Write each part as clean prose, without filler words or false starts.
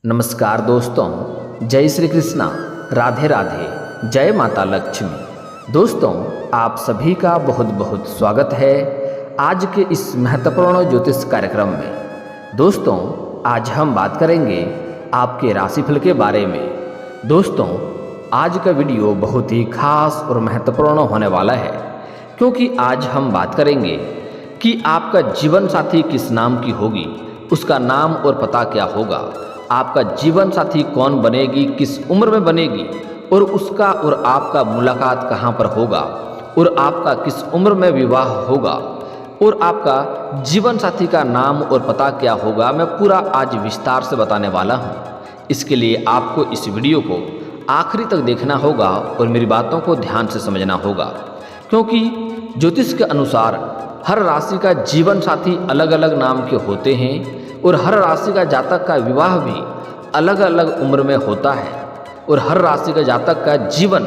नमस्कार दोस्तों, जय श्री कृष्णा, राधे राधे, जय माता लक्ष्मी। दोस्तों, आप सभी का बहुत बहुत स्वागत है आज के इस महत्वपूर्ण ज्योतिष कार्यक्रम में। दोस्तों, आज हम बात करेंगे आपके राशिफल के बारे में। दोस्तों, आज का वीडियो बहुत ही खास और महत्वपूर्ण होने वाला है, क्योंकि आज हम बात करेंगे कि आपका जीवन साथी किस नाम की होगी, उसका नाम और पता क्या होगा, आपका जीवन साथी कौन बनेगी, किस उम्र में बनेगी, और उसका और आपका मुलाकात कहाँ पर होगा, और आपका किस उम्र में विवाह होगा, और आपका जीवन साथी का नाम और पता क्या होगा, मैं पूरा आज विस्तार से बताने वाला हूँ। इसके लिए आपको इस वीडियो को आखिरी तक देखना होगा और मेरी बातों को ध्यान से समझना होगा, क्योंकि ज्योतिष के अनुसार हर राशि का जीवन साथी अलग अलग नाम के होते हैं और हर राशि का जातक का विवाह भी अलग अलग उम्र में होता है, और हर राशि का जातक का जीवन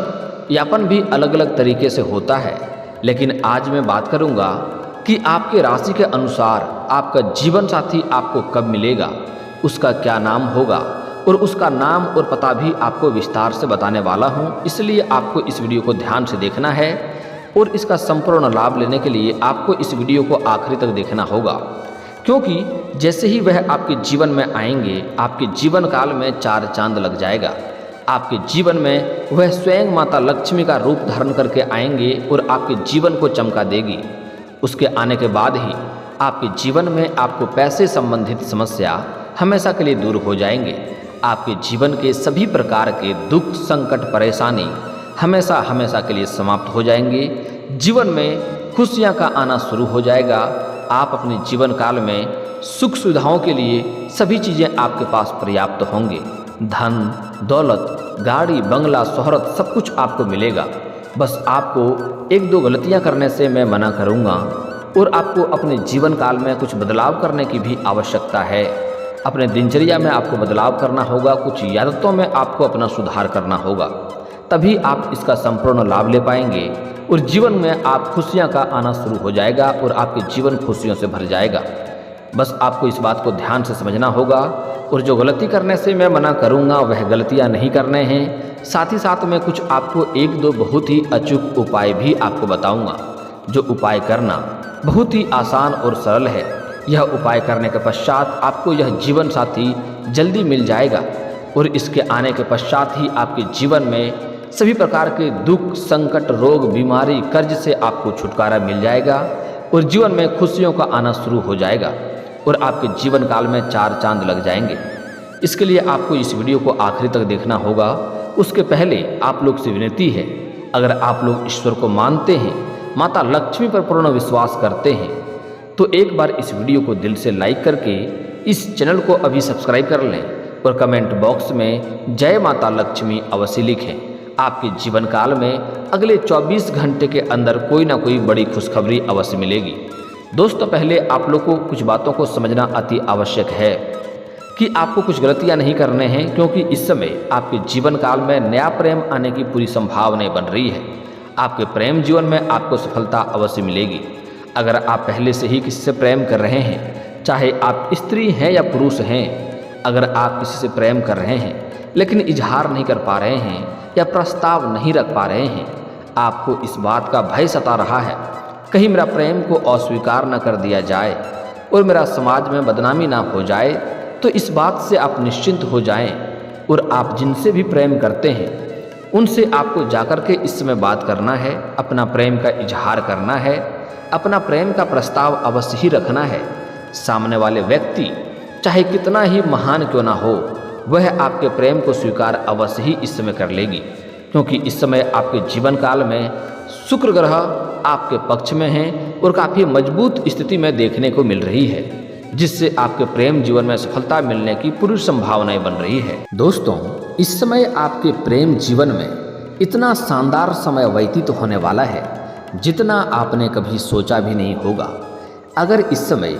यापन भी अलग अलग तरीके से होता है। लेकिन आज मैं बात करूंगा कि आपके राशि के अनुसार आपका जीवन साथी आपको कब मिलेगा, उसका क्या नाम होगा, और उसका नाम और पता भी आपको विस्तार से बताने वाला हूं। इसलिए आपको इस वीडियो को ध्यान से देखना है और इसका संपूर्ण लाभ लेने के लिए आपको इस वीडियो को आखिरी तक देखना होगा, क्योंकि जैसे ही वह आपके जीवन में आएंगे, आपके जीवन काल में चार चांद लग जाएगा। आपके जीवन में वह स्वयं माता लक्ष्मी का रूप धारण करके आएंगे और आपके जीवन को चमका देगी। उसके आने के बाद ही आपके जीवन में आपको पैसे संबंधित समस्या हमेशा के लिए दूर हो जाएंगे। आपके जीवन के सभी प्रकार के दुख, संकट, परेशानी हमेशा हमेशा के लिए समाप्त हो जाएंगे। जीवन में खुशियाँ का आना शुरू हो जाएगा। आप अपने जीवन काल में सुख सुविधाओं के लिए सभी चीज़ें आपके पास पर्याप्त होंगे। धन, दौलत, गाड़ी, बंगला, शोहरत सब कुछ आपको मिलेगा। बस आपको एक दो गलतियां करने से मैं मना करूंगा, और आपको अपने जीवन काल में कुछ बदलाव करने की भी आवश्यकता है। अपने दिनचर्या में आपको बदलाव करना होगा, कुछ आदतों में आपको अपना सुधार करना होगा, तभी आप इसका संपूर्ण लाभ ले पाएंगे और जीवन में आप खुशियां का आना शुरू हो जाएगा और आपके जीवन खुशियों से भर जाएगा। बस आपको इस बात को ध्यान से समझना होगा, और जो गलती करने से मैं मना करूंगा वह गलतियां नहीं करने हैं। साथ ही साथ मैं कुछ आपको एक दो बहुत ही अचूक उपाय भी आपको बताऊंगा, जो उपाय करना बहुत ही आसान और सरल है। यह उपाय करने के पश्चात आपको यह जीवन साथी जल्दी मिल जाएगा, और इसके आने के पश्चात ही आपके जीवन में सभी प्रकार के दुख, संकट, रोग, बीमारी, कर्ज से आपको छुटकारा मिल जाएगा, और जीवन में खुशियों का आना शुरू हो जाएगा, और आपके जीवन काल में चार चांद लग जाएंगे। इसके लिए आपको इस वीडियो को आखिरी तक देखना होगा। उसके पहले आप लोग से विनती है, अगर आप लोग ईश्वर को मानते हैं, माता लक्ष्मी पर पूर्ण विश्वास करते हैं, तो एक बार इस वीडियो को दिल से लाइक करके इस चैनल को अभी सब्सक्राइब कर लें, और कमेंट बॉक्स में जय माता लक्ष्मी अवश्य लिखें। आपके जीवन काल में अगले 24 घंटे के अंदर कोई ना कोई बड़ी खुशखबरी अवश्य मिलेगी। दोस्तों, पहले आप लोग को कुछ बातों को समझना अति आवश्यक है कि आपको कुछ गलतियां नहीं करने हैं, क्योंकि इस समय आपके जीवन काल में नया प्रेम आने की पूरी संभावनाएं बन रही है। आपके प्रेम जीवन में आपको सफलता अवश्य मिलेगी। अगर आप पहले से ही किसी से प्रेम कर रहे हैं, चाहे आप स्त्री हैं या पुरुष हैं, अगर आप किसी से प्रेम कर रहे हैं लेकिन इजहार नहीं कर पा रहे हैं या प्रस्ताव नहीं रख पा रहे हैं, आपको इस बात का भय सता रहा है कहीं मेरा प्रेम को अस्वीकार न कर दिया जाए और मेरा समाज में बदनामी ना हो जाए, तो इस बात से आप निश्चिंत हो जाएं, और आप जिनसे भी प्रेम करते हैं उनसे आपको जाकर के इस समय बात करना है, अपना प्रेम का इजहार करना है, अपना प्रेम का प्रस्ताव अवश्य ही रखना है। सामने वाले व्यक्ति चाहे कितना ही महान क्यों ना हो, वह आपके प्रेम को स्वीकार अवश्य ही इस समय कर लेगी, क्योंकि इस समय आपके जीवन काल में शुक्र ग्रह आपके पक्ष में हैं और काफ़ी मजबूत स्थिति में देखने को मिल रही है, जिससे आपके प्रेम जीवन में सफलता मिलने की पूरी संभावनाएं बन रही है। दोस्तों, इस समय आपके प्रेम जीवन में इतना शानदार समय व्यतीत होने वाला है जितना आपने कभी सोचा भी नहीं होगा। अगर इस समय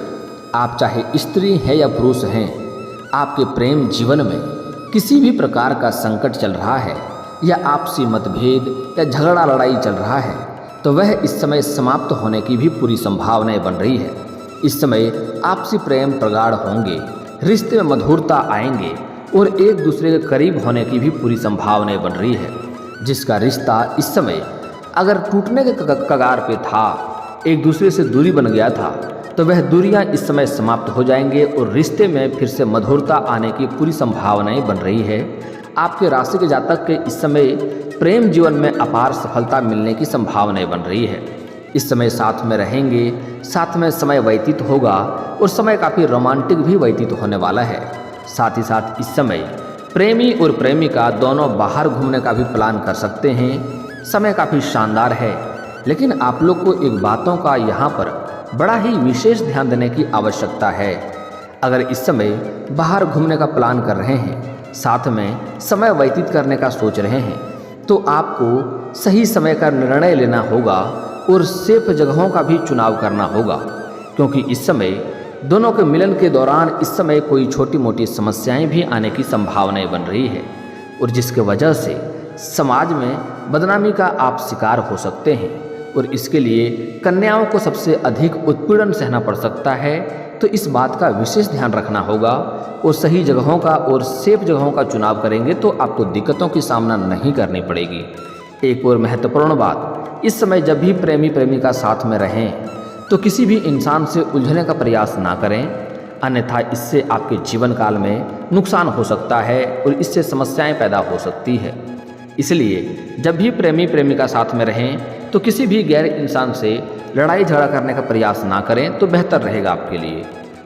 आप चाहे स्त्री हैं या पुरुष हैं, आपके प्रेम जीवन में किसी भी प्रकार का संकट चल रहा है या आपसी मतभेद या झगड़ा लड़ाई चल रहा है, तो वह इस समय समाप्त होने की भी पूरी संभावनाएं बन रही है। इस समय आपसी प्रेम प्रगाढ़ होंगे, रिश्ते में मधुरता आएंगे, और एक दूसरे के करीब होने की भी पूरी संभावनाएं बन रही है। जिसका रिश्ता इस समय अगर टूटने के कगार पे था, एक दूसरे से दूरी बन गया था, तो वह दूरियां इस समय समाप्त हो जाएंगे और रिश्ते में फिर से मधुरता आने की पूरी संभावनाएं बन रही है। आपके राशि के जातक के इस समय प्रेम जीवन में अपार सफलता मिलने की संभावनाएं बन रही है। इस समय साथ में रहेंगे, साथ में समय व्यतीत होगा और समय काफ़ी रोमांटिक भी व्यतीत होने वाला है। साथ ही साथ इस समय प्रेमी और प्रेमिका दोनों बाहर घूमने का भी प्लान कर सकते हैं। समय काफ़ी शानदार है, लेकिन आप लोग को एक बातों का यहाँ पर बड़ा ही विशेष ध्यान देने की आवश्यकता है। अगर इस समय बाहर घूमने का प्लान कर रहे हैं, साथ में समय व्यतीत करने का सोच रहे हैं, तो आपको सही समय का निर्णय लेना होगा और सेफ जगहों का भी चुनाव करना होगा, क्योंकि इस समय दोनों के मिलन के दौरान इस समय कोई छोटी मोटी समस्याएं भी आने की संभावनाएं बन रही है और जिसके वजह से समाज में बदनामी का आप शिकार हो सकते हैं और इसके लिए कन्याओं को सबसे अधिक उत्पीड़न सहना पड़ सकता है। तो इस बात का विशेष ध्यान रखना होगा और सही जगहों का और सेफ जगहों का चुनाव करेंगे तो आपको दिक्कतों की सामना नहीं करनी पड़ेगी। एक और महत्वपूर्ण बात, इस समय जब भी प्रेमी प्रेमिका साथ में रहें तो किसी भी इंसान से उलझने का प्रयास ना करें, अन्यथा इससे आपके जीवन काल में नुकसान हो सकता है और इससे समस्याएं पैदा हो सकती है। इसलिए जब भी प्रेमी प्रेमिका साथ में रहें तो किसी भी गैर इंसान से लड़ाई झगड़ा करने का प्रयास ना करें तो बेहतर रहेगा आपके लिए।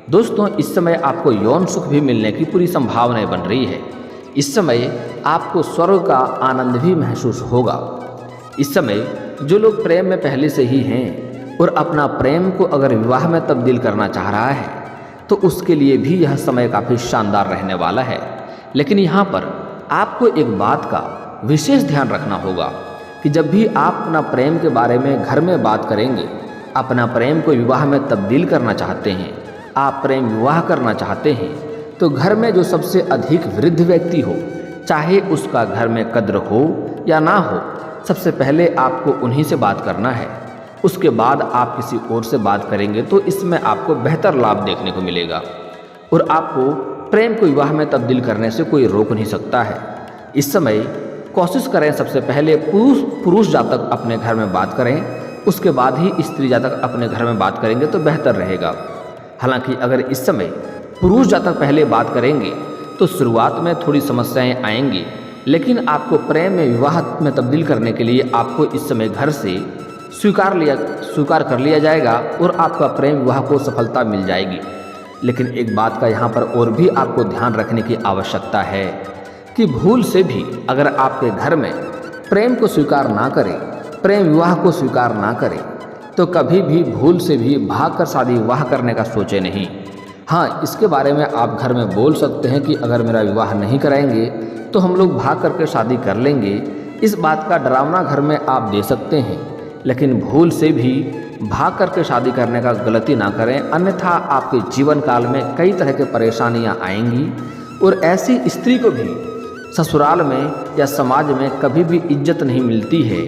दोस्तों, इस समय आपको यौन सुख भी मिलने की पूरी संभावनाएं बन रही है। इस समय आपको स्वर्ग का आनंद भी महसूस होगा। इस समय जो लोग प्रेम में पहले से ही हैं और अपना प्रेम को अगर विवाह में तब्दील करना चाह रहा है तो उसके लिए भी यह समय काफ़ी शानदार रहने वाला है। लेकिन यहाँ पर आपको एक बात का विशेष ध्यान रखना होगा कि जब भी आप अपना प्रेम के बारे में घर में बात करेंगे, अपना प्रेम को विवाह में तब्दील करना चाहते हैं, आप प्रेम विवाह करना चाहते हैं, तो घर में जो सबसे अधिक वृद्ध व्यक्ति हो, चाहे उसका घर में कद्र हो या ना हो, सबसे पहले आपको उन्हीं से बात करना है। उसके बाद आप किसी और से बात करेंगे तो इसमें आपको बेहतर लाभ देखने को मिलेगा और आपको प्रेम को विवाह में तब्दील करने से कोई रोक नहीं सकता है। इस समय कोशिश करें सबसे पहले पुरुष जातक अपने घर में बात करें, उसके बाद ही स्त्री जातक अपने घर में बात करेंगे तो बेहतर रहेगा। हालांकि अगर इस समय पुरुष जातक पहले बात करेंगे तो शुरुआत में थोड़ी समस्याएं आएंगी, लेकिन आपको प्रेम में विवाह में तब्दील करने के लिए आपको इस समय घर से स्वीकार कर लिया जाएगा और आपका प्रेम विवाह को सफलता मिल जाएगी। लेकिन एक बात का यहाँ पर और भी आपको ध्यान रखने की आवश्यकता है कि भूल से भी अगर आपके घर में प्रेम को स्वीकार ना करें, प्रेम विवाह को स्वीकार ना करें, तो कभी भी भूल से भी भागकर शादी विवाह करने का सोचे नहीं। हाँ, इसके बारे में आप घर में बोल सकते हैं कि अगर मेरा विवाह नहीं कराएंगे तो हम लोग भाग करके शादी कर लेंगे। इस बात का डरावना घर में आप दे सकते हैं, लेकिन भूल से भी भाग करके शादी करने का गलती ना करें, अन्यथा आपके जीवन काल में कई तरह की परेशानियां आएंगी और ऐसी स्त्री को भी ससुराल में या समाज में कभी भी इज्जत नहीं मिलती है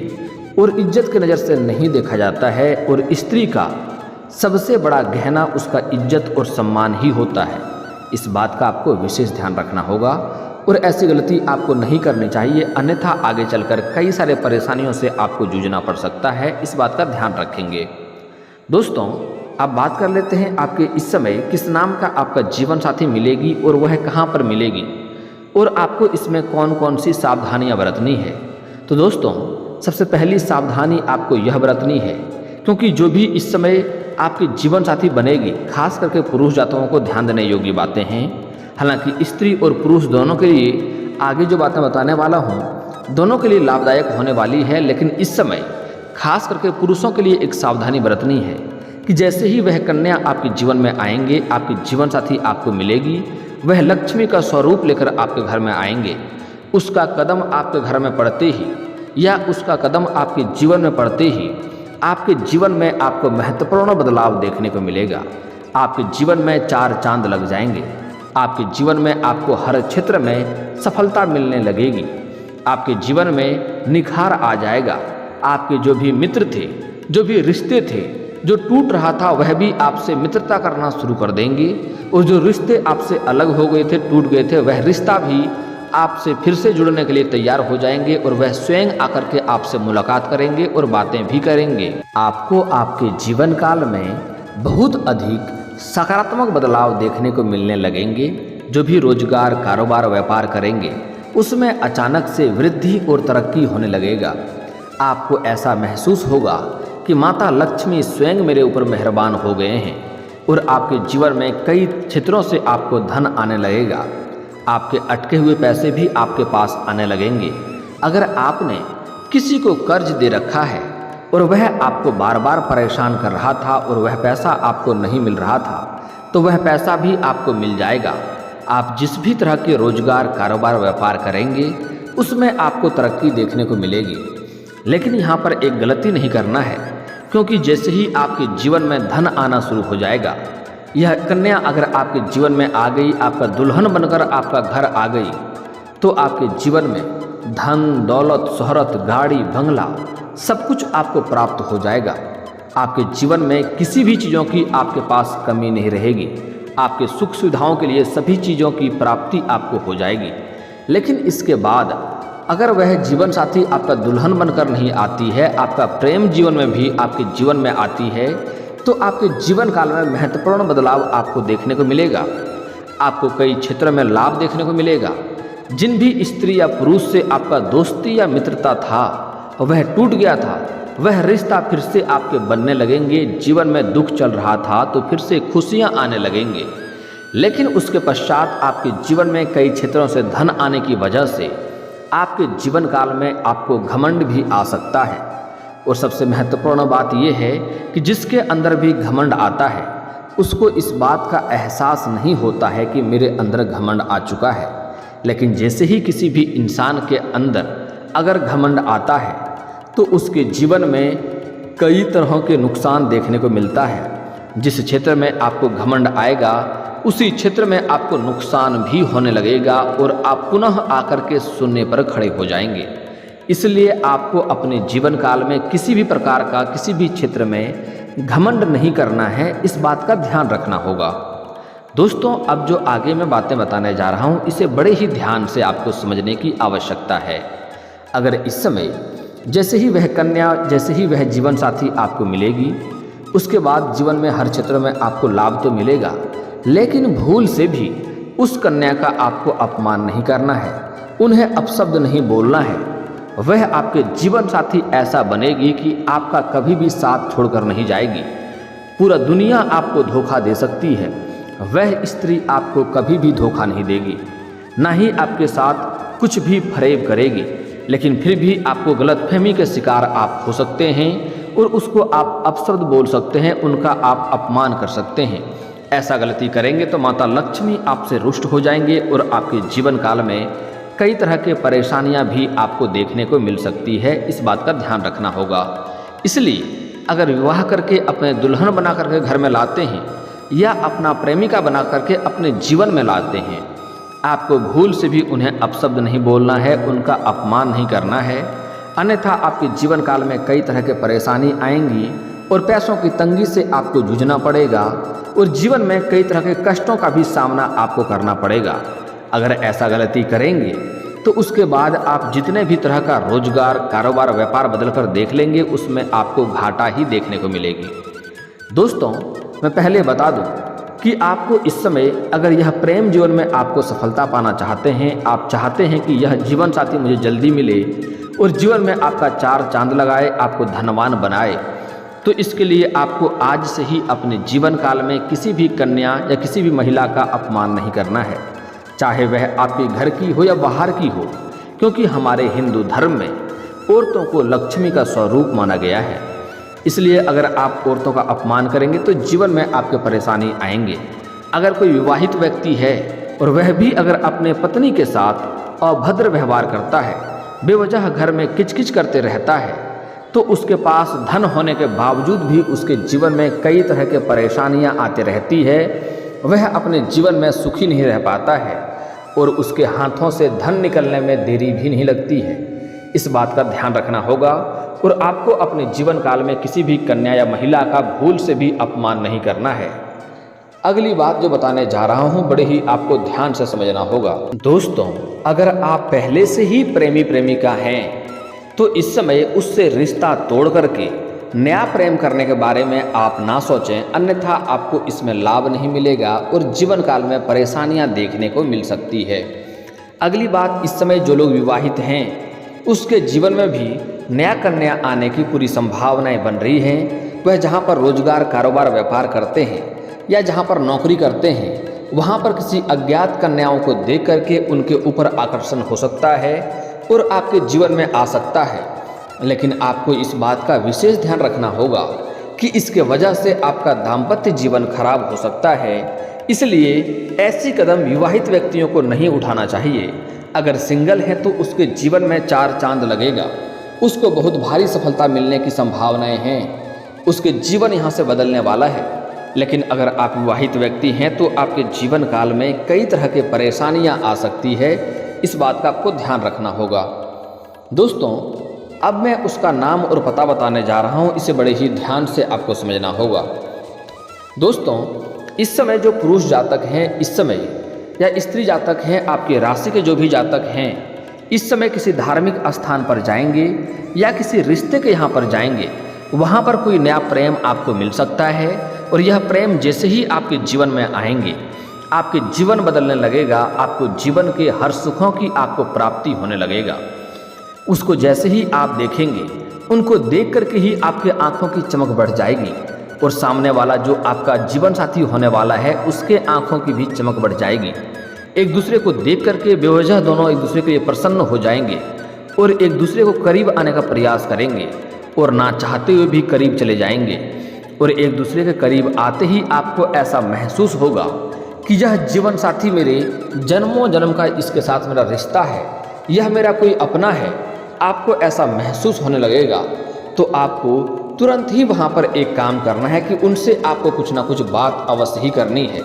और इज्जत की नज़र से नहीं देखा जाता है और स्त्री का सबसे बड़ा गहना उसका इज्जत और सम्मान ही होता है। इस बात का आपको विशेष ध्यान रखना होगा और ऐसी गलती आपको नहीं करनी चाहिए, अन्यथा आगे चलकर कई सारे परेशानियों से आपको जूझना पड़ सकता है। इस बात का ध्यान रखेंगे। दोस्तों, अब बात कर लेते हैं आपके इस समय किस नाम का आपका जीवन साथी मिलेगी और वह कहाँ पर मिलेगी और आपको इसमें कौन कौन सी सावधानियाँ बरतनी है। तो दोस्तों, सबसे पहली सावधानी आपको यह बरतनी है, क्योंकि जो भी इस समय आपके जीवन साथी बनेगी, खास करके पुरुष जातकों को ध्यान देने योग्य बातें हैं। हालांकि स्त्री और पुरुष दोनों के लिए आगे जो बातें बताने वाला हूँ दोनों के लिए लाभदायक होने वाली है, लेकिन इस समय खास करके पुरुषों के लिए एक सावधानी बरतनी है कि जैसे ही वह कन्या आपके जीवन में आएंगे, आपके जीवन साथी आपको मिलेगी, वह लक्ष्मी का स्वरूप लेकर आपके घर में आएंगे। उसका कदम आपके घर में पड़ते ही या उसका कदम आपके जीवन में पड़ते ही आपके जीवन में आपको महत्वपूर्ण बदलाव देखने को मिलेगा। आपके जीवन में चार चांद लग जाएंगे। आपके जीवन में आपको हर क्षेत्र में सफलता मिलने लगेगी। आपके जीवन में निखार आ जाएगा। आपके जो भी मित्र थे, जो भी रिश्ते थे, जो टूट रहा था वह भी आपसे मित्रता करना शुरू कर देंगे, और जो रिश्ते आपसे अलग हो गए थे, टूट गए थे, वह रिश्ता भी आपसे फिर से जुड़ने के लिए तैयार हो जाएंगे और वह स्वयं आकर के आपसे मुलाकात करेंगे और बातें भी करेंगे। आपको आपके जीवन काल में बहुत अधिक सकारात्मक बदलाव देखने को मिलने लगेंगे। जो भी रोजगार, कारोबार, व्यापार करेंगे उसमें अचानक से वृद्धि और तरक्की होने लगेगा। आपको ऐसा महसूस होगा कि माता लक्ष्मी स्वयं मेरे ऊपर मेहरबान हो गए हैं, और आपके जीवन में कई क्षेत्रों से आपको धन आने लगेगा। आपके अटके हुए पैसे भी आपके पास आने लगेंगे। अगर आपने किसी को कर्ज दे रखा है और वह आपको बार बार परेशान कर रहा था और वह पैसा आपको नहीं मिल रहा था, तो वह पैसा भी आपको मिल जाएगा। आप जिस भी तरह के रोजगार, कारोबार, व्यापार करेंगे उसमें आपको तरक्की देखने को मिलेगी। लेकिन यहाँ पर एक गलती नहीं करना है, क्योंकि जैसे ही आपके जीवन में धन आना शुरू हो जाएगा, यह कन्या अगर आपके जीवन में आ गई, आपका दुल्हन बनकर आपका घर आ गई, तो आपके जीवन में धन, दौलत, शोहरत, गाड़ी, बंगला सब कुछ आपको प्राप्त हो जाएगा। आपके जीवन में किसी भी चीज़ों की आपके पास कमी नहीं रहेगी। आपके सुख सुविधाओं के लिए सभी चीज़ों की प्राप्ति आपको हो जाएगी। लेकिन इसके बाद अगर वह जीवन साथी आपका दुल्हन बनकर नहीं आती है, आपका प्रेम जीवन में भी आपके जीवन में आती है, तो आपके जीवन काल में महत्वपूर्ण बदलाव आपको देखने को मिलेगा। आपको कई क्षेत्रों में लाभ देखने को मिलेगा। जिन भी स्त्री या पुरुष से आपका दोस्ती या मित्रता था वह टूट गया था, वह रिश्ता फिर से आपके बनने लगेंगे। जीवन में दुख चल रहा था तो फिर से खुशियां आने लगेंगे। लेकिन उसके पश्चात आपके जीवन में कई क्षेत्रों से धन आने की वजह से आपके जीवन काल में आपको घमंड भी आ सकता है। और सबसे महत्वपूर्ण बात यह है कि जिसके अंदर भी घमंड आता है उसको इस बात का एहसास नहीं होता है कि मेरे अंदर घमंड आ चुका है। लेकिन जैसे ही किसी भी इंसान के अंदर अगर घमंड आता है तो उसके जीवन में कई तरह के नुकसान देखने को मिलता है। जिस क्षेत्र में आपको घमंड आएगा उसी क्षेत्र में आपको नुकसान भी होने लगेगा और आप पुनः आकर के शून्य पर खड़े हो जाएंगे। इसलिए आपको अपने जीवन काल में किसी भी प्रकार का किसी भी क्षेत्र में घमंड नहीं करना है, इस बात का ध्यान रखना होगा। दोस्तों, अब जो आगे मैं बातें बताने जा रहा हूँ इसे बड़े ही ध्यान से आपको समझने की आवश्यकता है। अगर इस समय जैसे ही वह कन्या, जैसे ही वह जीवन साथी आपको मिलेगी, उसके बाद जीवन में हर क्षेत्र में आपको लाभ तो मिलेगा, लेकिन भूल से भी उस कन्या का आपको अपमान नहीं करना है, उन्हें अपशब्द नहीं बोलना है। वह आपके जीवन साथी ऐसा बनेगी कि आपका कभी भी साथ छोड़कर नहीं जाएगी। पूरा दुनिया आपको धोखा दे सकती है, वह स्त्री आपको कभी भी धोखा नहीं देगी, ना ही आपके साथ कुछ भी फरेब करेगी। लेकिन फिर भी आपको गलतफहमी के शिकार आप हो सकते हैं और उसको आप अपशब्द बोल सकते हैं, उनका आप अपमान कर सकते हैं। ऐसा गलती करेंगे तो माता लक्ष्मी आपसे रुष्ट हो जाएंगे और आपके जीवन काल में कई तरह के परेशानियां भी आपको देखने को मिल सकती है। इस बात का ध्यान रखना होगा। इसलिए अगर विवाह करके अपने दुल्हन बना करके घर में लाते हैं या अपना प्रेमिका बना करके अपने जीवन में लाते हैं, आपको भूल से भी उन्हें अपशब्द नहीं बोलना है, उनका अपमान नहीं करना है। अन्यथा आपके जीवन काल में कई तरह के परेशानी आएंगी और पैसों की तंगी से आपको जूझना पड़ेगा और जीवन में कई तरह के कष्टों का भी सामना आपको करना पड़ेगा। अगर ऐसा गलती करेंगे तो उसके बाद आप जितने भी तरह का रोजगार, कारोबार, व्यापार बदल कर देख लेंगे, उसमें आपको घाटा ही देखने को मिलेगी। दोस्तों, मैं पहले बता दूं कि आपको इस समय अगर यह प्रेम जीवन में आपको सफलता पाना चाहते हैं, आप चाहते हैं कि यह जीवन साथी मुझे जल्दी मिले और जीवन में आपका चार चांद लगाए, आपको धनवान बनाए, तो इसके लिए आपको आज से ही अपने जीवन काल में किसी भी कन्या या किसी भी महिला का अपमान नहीं करना है, चाहे वह आपके घर की हो या बाहर की हो। क्योंकि हमारे हिंदू धर्म में औरतों को लक्ष्मी का स्वरूप माना गया है। इसलिए अगर आप औरतों का अपमान करेंगे तो जीवन में आपके परेशानी आएंगे। अगर कोई विवाहित व्यक्ति है और वह भी अगर अपने पत्नी के साथ अभद्र व्यवहार करता है, बेवजह घर में किचकिच करते रहता है, तो उसके पास धन होने के बावजूद भी उसके जीवन में कई तरह के परेशानियां आती रहती है। वह अपने जीवन में सुखी नहीं रह पाता है और उसके हाथों से धन निकलने में देरी भी नहीं लगती है। इस बात का ध्यान रखना होगा और आपको अपने जीवन काल में किसी भी कन्या या महिला का भूल से भी अपमान नहीं करना है। अगली बात जो बताने जा रहा हूं बड़े ही आपको ध्यान से समझना होगा। दोस्तों, अगर आप पहले से ही प्रेमी प्रेमिका हैं तो इस समय उससे रिश्ता तोड़ करके नया प्रेम करने के बारे में आप ना सोचें, अन्यथा आपको इसमें लाभ नहीं मिलेगा और जीवन काल में परेशानियां देखने को मिल सकती है। अगली बात, इस समय जो लोग विवाहित हैं उसके जीवन में भी नया कन्या आने की पूरी संभावनाएं बन रही हैं। वह जहां पर रोजगार, कारोबार, व्यापार करते हैं या जहां पर नौकरी करते हैं वहां पर किसी अज्ञात कन्याओं को देख करके उनके ऊपर आकर्षण हो सकता है और आपके जीवन में आ सकता है। लेकिन आपको इस बात का विशेष ध्यान रखना होगा कि इसके वजह से आपका दाम्पत्य जीवन खराब हो सकता है। इसलिए ऐसी कदम विवाहित व्यक्तियों को नहीं उठाना चाहिए। अगर सिंगल है तो उसके जीवन में 4 चांद लगेगा, उसको बहुत भारी सफलता मिलने की संभावनाएं हैं, उसके जीवन यहाँ से बदलने वाला है। लेकिन अगर आप विवाहित व्यक्ति हैं तो आपके जीवन काल में कई तरह के परेशानियां आ सकती है। इस बात का आपको ध्यान रखना होगा। दोस्तों, अब मैं उसका नाम और पता बताने जा रहा हूं, इसे बड़े ही ध्यान से आपको समझना होगा। दोस्तों, इस समय जो पुरुष जातक हैं, इस समय या स्त्री जातक हैं, आपकी राशि के जो भी जातक हैं, इस समय किसी धार्मिक स्थान पर जाएंगे या किसी रिश्ते के यहाँ पर जाएंगे, वहाँ पर कोई नया प्रेम आपको मिल सकता है और यह प्रेम जैसे ही आपके जीवन में आएंगे आपके जीवन बदलने लगेगा। आपको जीवन के हर सुखों की आपको प्राप्ति होने लगेगा। उसको जैसे ही आप देखेंगे, उनको देख करके ही आपके आंखों की चमक बढ़ जाएगी और सामने वाला जो आपका जीवन साथी होने वाला है उसके आंखों की भी चमक बढ़ जाएगी। एक दूसरे को देख करके बेवजह दोनों एक दूसरे के लिए प्रसन्न हो जाएंगे और एक दूसरे को करीब आने का प्रयास करेंगे और ना चाहते हुए भी करीब चले जाएंगे। और एक दूसरे के करीब आते ही आपको ऐसा महसूस होगा कि यह जीवन साथी मेरे जन्मों जन्म का इसके साथ मेरा रिश्ता है, यह मेरा कोई अपना है। आपको ऐसा महसूस होने लगेगा तो आपको तुरंत ही वहाँ पर एक काम करना है कि उनसे आपको कुछ ना कुछ बात अवश्य ही करनी है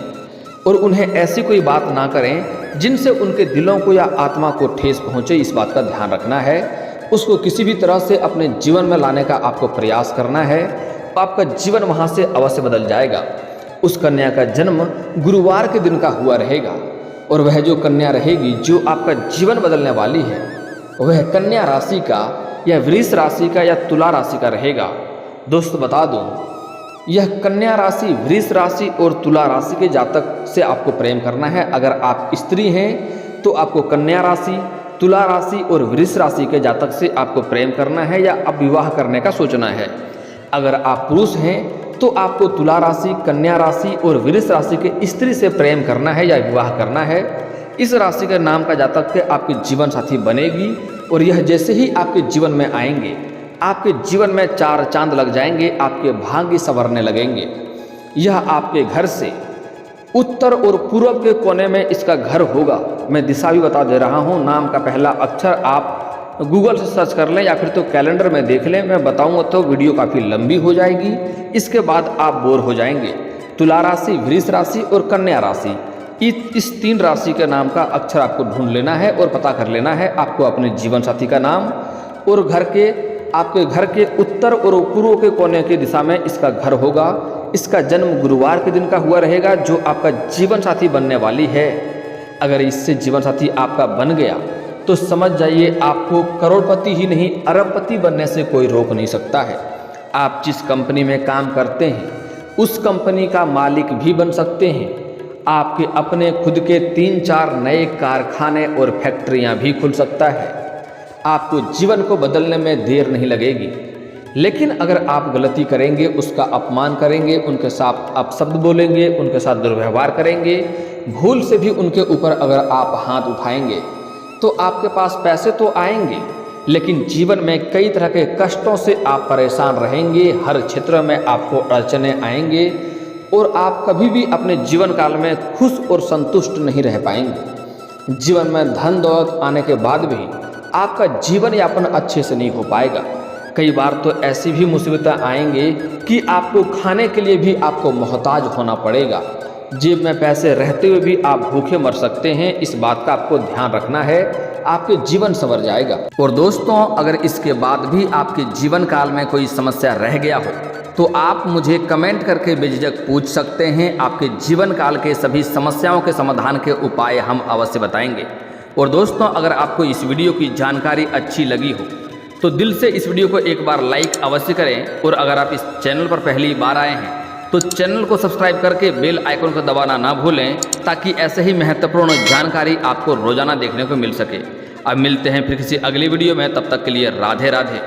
और उन्हें ऐसी कोई बात ना करें जिनसे उनके दिलों को या आत्मा को ठेस पहुँचे। इस बात का ध्यान रखना है। उसको किसी भी तरह से अपने जीवन में लाने का आपको प्रयास करना है। आपका जीवन वहाँ से अवश्य बदल जाएगा। उस कन्या का जन्म गुरुवार के दिन का हुआ रहेगा और वह जो कन्या रहेगी जो आपका जीवन बदलने वाली है वह कन्या राशि का या वृष राशि का या तुला राशि का रहेगा। दोस्त, बता दूं, यह कन्या राशि, वृष राशि और तुला राशि के जातक से आपको प्रेम करना है। अगर आप स्त्री हैं तो आपको कन्या राशि, तुला राशि और वृष राशि के जातक से आपको प्रेम करना है या अब विवाह करने का सोचना है। अगर आप पुरुष हैं तो आपको तुला राशि, कन्या राशि और वृष राशि के स्त्री से प्रेम करना है या विवाह करना है। इस राशि के नाम का जातक के आपकी जीवन साथी बनेगी और यह जैसे ही आपके जीवन में आएंगे आपके जीवन में 4 चांद लग जाएंगे, आपके भाग्य संवरने लगेंगे। यह आपके घर से उत्तर और पूर्व के कोने में इसका घर होगा। मैं दिशा भी बता दे रहा हूँ। नाम का पहला अक्षर आप गूगल से सर्च कर लें या फिर तो कैलेंडर में देख लें। मैं बताऊंगा तो वीडियो काफ़ी लंबी हो जाएगी, इसके बाद आप बोर हो जाएंगे। तुला राशि, वृष राशि और कन्या राशि, इस 3 राशि के नाम का अक्षर आपको ढूंढ लेना है और पता कर लेना है। आपको अपने जीवन साथी का नाम और आपके घर के उत्तर और पूर्व के कोने की दिशा में इसका घर होगा। इसका जन्म गुरुवार के दिन का हुआ रहेगा जो आपका जीवन साथी बनने वाली है। अगर इससे जीवन साथी आपका बन गया तो समझ जाइए आपको करोड़पति ही नहीं अरबपति बनने से कोई रोक नहीं सकता है। आप जिस कंपनी में काम करते हैं उस कंपनी का मालिक भी बन सकते हैं। आपके अपने खुद के 3-4 नए कारखाने और फैक्ट्रियां भी खुल सकता है। आपको जीवन को बदलने में देर नहीं लगेगी। लेकिन अगर आप गलती करेंगे, उसका अपमान करेंगे, उनके साथ अपशब्द बोलेंगे, उनके साथ दुर्व्यवहार करेंगे, भूल से भी उनके ऊपर अगर आप हाथ उठाएंगे तो आपके पास पैसे तो आएंगे लेकिन जीवन में कई तरह के कष्टों से आप परेशान रहेंगे। हर क्षेत्र में आपको अड़चने आएंगे और आप कभी भी अपने जीवन काल में खुश और संतुष्ट नहीं रह पाएंगे। जीवन में धन दौलत आने के बाद भी आपका जीवन यापन अच्छे से नहीं हो पाएगा। कई बार तो ऐसी भी मुसीबतें आएंगे कि आपको खाने के लिए भी आपको मोहताज होना पड़ेगा। जेब में पैसे रहते हुए भी आप भूखे मर सकते हैं। इस बात का आपको ध्यान रखना है। आपके जीवन संवर जाएगा। और दोस्तों, अगर इसके बाद भी आपके जीवन काल में कोई समस्या रह गया हो तो आप मुझे कमेंट करके बेझिझक पूछ सकते हैं। आपके जीवन काल के सभी समस्याओं के समाधान के उपाय हम अवश्य बताएंगे। और दोस्तों, अगर आपको इस वीडियो की जानकारी अच्छी लगी हो तो दिल से इस वीडियो को एक बार लाइक अवश्य करें। और अगर आप इस चैनल पर पहली बार आए हैं तो चैनल को सब्सक्राइब करके बेल आइकन को दबाना ना भूलें, ताकि ऐसे ही महत्वपूर्ण जानकारी आपको रोजाना देखने को मिल सके। अब मिलते हैं फिर किसी अगली वीडियो में, तब तक के लिए राधे राधे।